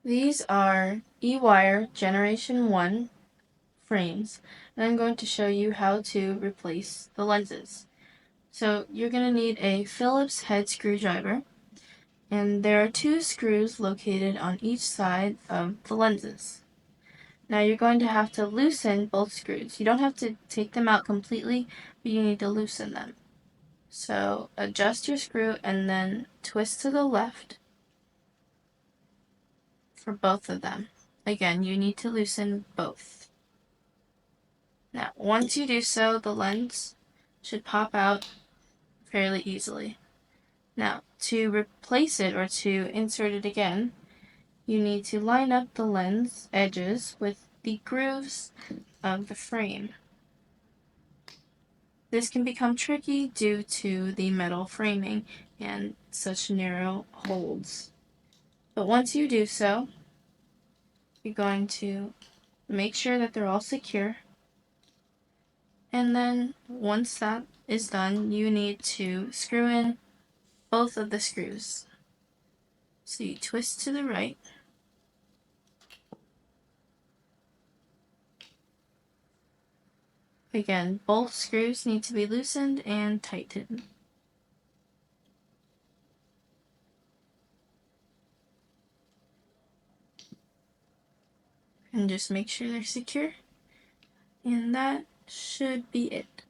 These are E Wire Generation 1 frames, and I'm going to show you how to replace the lenses. So you're going to need a Phillips head screwdriver, and there are 2 screws located on each side of the lenses. Now you're going to have to loosen both screws. You don't have to take them out completely, but you need to loosen them. So adjust your screw and then twist to the left for both of them. Again, you need to loosen both. Now, once you do so, the lens should pop out fairly easily. Now, to replace it or to insert it again, you need to line up the lens edges with the grooves of the frame. This can become tricky due to the metal framing and such narrow holes. But once you do so, you're going to make sure that they're all secure. And then once that is done, you need to screw in both of the screws. So you twist to the right. Again, both screws need to be loosened and tightened. And just make sure they're secure. And that should be it.